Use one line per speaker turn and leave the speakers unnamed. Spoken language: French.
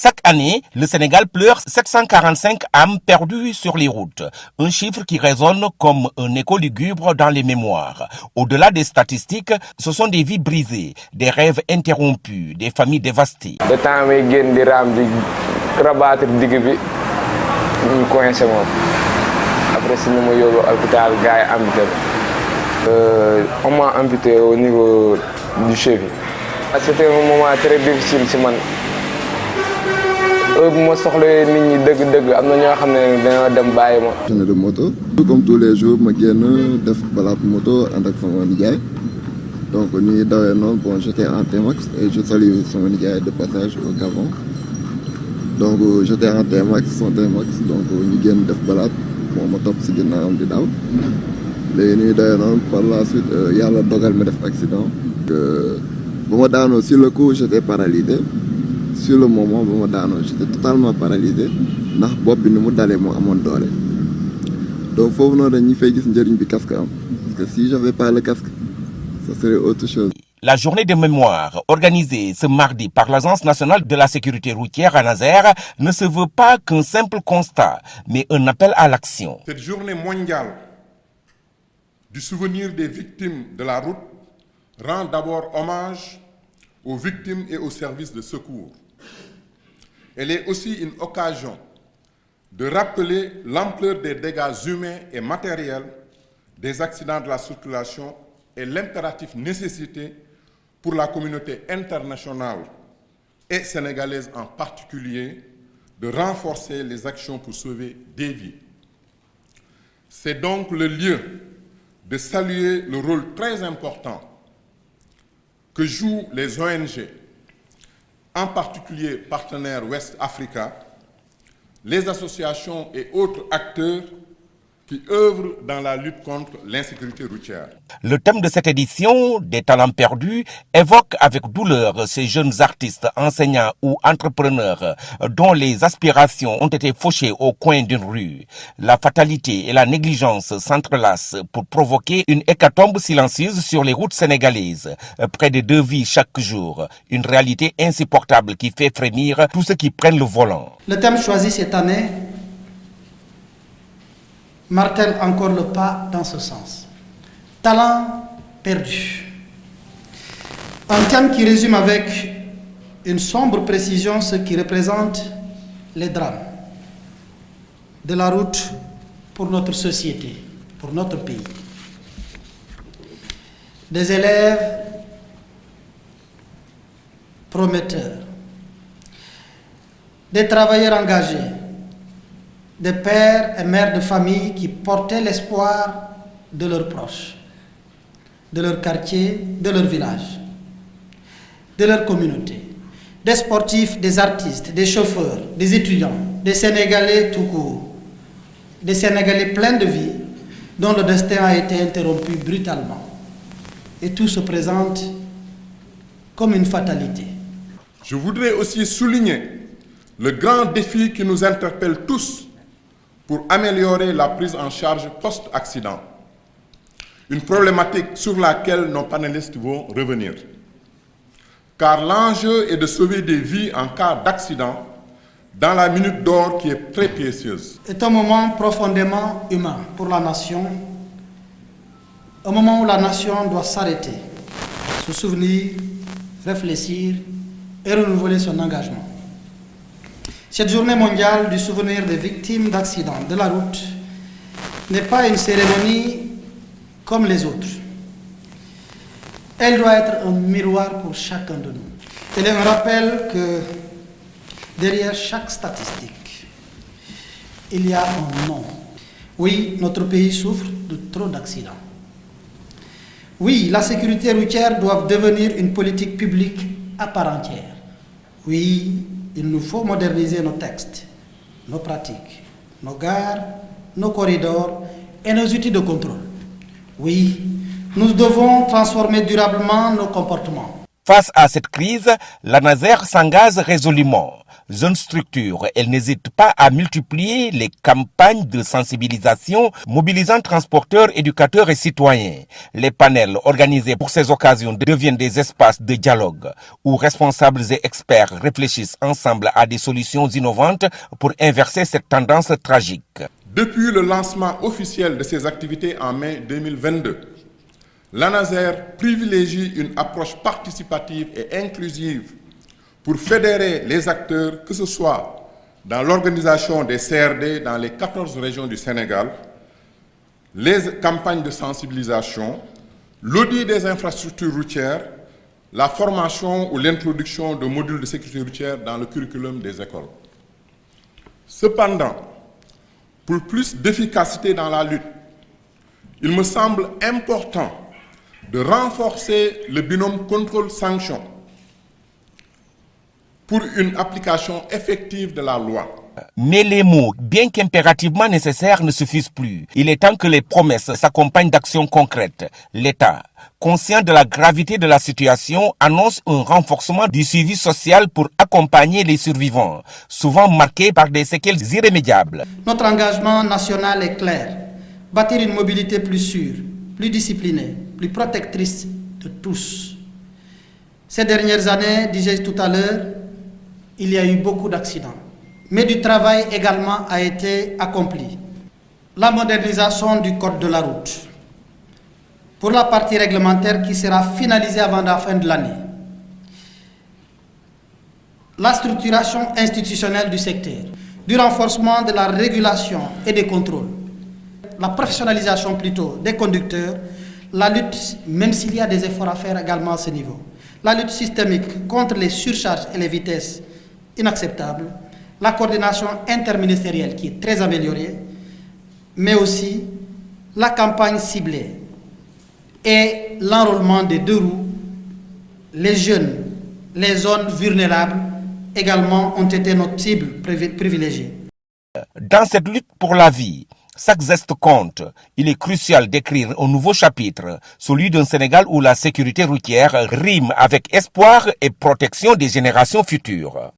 Chaque année, le Sénégal pleure 745 âmes perdues sur les routes. Un chiffre qui résonne comme un écho lugubre dans les mémoires. Au-delà des statistiques, ce sont des vies brisées, des rêves interrompus, des familles dévastées.
Le temps est gagné de ram di rabattre digg bi ñu coincé moom. Après si ñu ma yóbbu hôpital gars yi amputé. On m'a amputé au niveau du cheville. C'était un moment très difficile si man. Bu ma soxlawee nit ñi dëgg-dëgg am na ñoo xam ne dañoo dem bàyyi ma.
Je de moto. Comme tous les jours ma génn def balade moto ànd ak sama nijaay donc ni dawee noonu bon j'étais en T-Max et je salue sama nijaay de passage au Gabon donc j'étais en T-Max son T-Max donc ñu génn def balade bon ma topp si ginnaawam di daw léegi ni dawee noonu par la suite yàlla dogal ma def accident. Ba ma daanoo sur le coup j'étais paralysé. Sur le moment ba ma daanoo j'étais totalement paralysé ndax bopp bi ni mu dalee moo amoon doole donc foofu noonu dañuy fay gis njëriñ bi casque am parce que si j'avais pas le casque ça serait autre chose.
La journée de mémoire organisée ce mardi par l'Agence nationale de la sécurité routière à Nazer ne se veut pas qu'un simple constat, mais un appel à l'action.
Cette journée mondiale du souvenir des victimes de la route rend d'abord hommage aux victimes et aux services de secours. Elle est aussi une occasion de rappeler l'ampleur des dégâts humains et matériels des accidents de la circulation et l'impérative nécessité pour la communauté internationale et sénégalaise en particulier de renforcer les actions pour sauver des vies. C'est donc le lieu de saluer le rôle très important que jouent les ONG, en particulier Partenaires West Africa, les associations et autres acteurs qui œuvrent dans la lutte contre l'insécurité routière.
Le thème de cette édition, des talents perdus, évoque avec douleur ces jeunes artistes, enseignants ou entrepreneurs dont les aspirations ont été fauchées au coin d'une rue. La fatalité et la négligence s'entrelacent pour provoquer une hécatombe silencieuse sur les routes sénégalaises. Près de 2 vies chaque jour, une réalité insupportable qui fait frémir tous ceux qui prennent le volant.
Le thème choisi cette année martèle encore le pas dans ce sens. Talent perdu. Un thème qui résume avec une sombre précision ce qui représente les drames de la route pour notre société, pour notre pays. Des élèves prometteurs, des travailleurs engagés, des pères et mères de famille qui portaient l'espoir de leurs proches, de leur quartier, de leur village, de leur communauté, des sportifs, des artistes, des chauffeurs, des étudiants, des Sénégalais tout court, des Sénégalais pleins de vie dont le destin a été interrompu brutalement. Et tout se présente comme une fatalité.
Je voudrais aussi souligner le grand défi qui nous interpelle tous pour améliorer la prise en charge post-accident. Une problématique sur laquelle nos panélistes vont revenir. Car l'enjeu est de sauver des vies en cas d'accident dans la minute d'or qui est très précieuse.
C'est un moment profondément humain pour la nation, un moment où la nation doit s'arrêter, se souvenir, réfléchir et renouveler son engagement. Cette journée mondiale du souvenir des victimes d'accidents de la route n'est pas une cérémonie comme les autres. Elle doit être un miroir pour chacun de nous. Elle est un rappel que derrière chaque statistique, il y a un nom. Oui, notre pays souffre de trop d'accidents. Oui, la sécurité routière doit devenir une politique publique à part entière. Oui, il nous faut moderniser nos textes, nos pratiques, nos gares, nos corridors et nos outils de contrôle. Oui, nous devons transformer durablement nos comportements.
Face à cette crise, l'ANASER s'engage résolument. Jeune structure, elle n'hésite pas à multiplier les campagnes de sensibilisation mobilisant transporteurs, éducateurs et citoyens. Les panels organisés pour ces occasions deviennent des espaces de dialogue où responsables et experts réfléchissent ensemble à des solutions innovantes pour inverser cette tendance tragique.
Depuis le lancement officiel de ces activités en mai 2022, l'ANASER privilégie une approche participative et inclusive pour fédérer les acteurs, que ce soit dans l'organisation des CRD dans les 14 régions du Sénégal, les campagnes de sensibilisation, l'audit des infrastructures routières, la formation ou l'introduction de modules de sécurité routière dans le curriculum des écoles. Cependant, pour plus d'efficacité dans la lutte, il me semble important de renforcer le binôme contrôle-sanction pour une application effective de la loi.
Mais les mots, bien qu'impérativement nécessaires, ne suffisent plus. Il est temps que les promesses s'accompagnent d'actions concrètes. L'État, conscient de la gravité de la situation, annonce un renforcement du suivi social pour accompagner les survivants, souvent marqués par des séquelles irrémédiables.
Notre engagement national est clair. Bâtir une mobilité plus sûre, plus disciplinée, plus protectrice de tous. Ces dernières années, disais-je tout à l'heure, il y a eu beaucoup d'accidents. Mais du travail également a été accompli. La modernisation du code de la route. Pour la partie réglementaire qui sera finalisée avant la fin de l'année. La structuration institutionnelle du secteur. Du renforcement de la régulation et des contrôles. La professionnalisation plutôt des conducteurs. La lutte, même s'il y a des efforts à faire également à ce niveau. La lutte systémique contre les surcharges et les vitesses inacceptables, la coordination interministérielle qui est très améliorée, mais aussi la campagne ciblée et l'enrôlement des deux roues, les jeunes, les zones vulnérables également ont été notre cible privilégiée.
Dans cette lutte pour la vie, chaque geste compte. Il est crucial d'écrire un nouveau chapitre, celui d'un Sénégal où la sécurité routière rime avec espoir et protection des générations futures.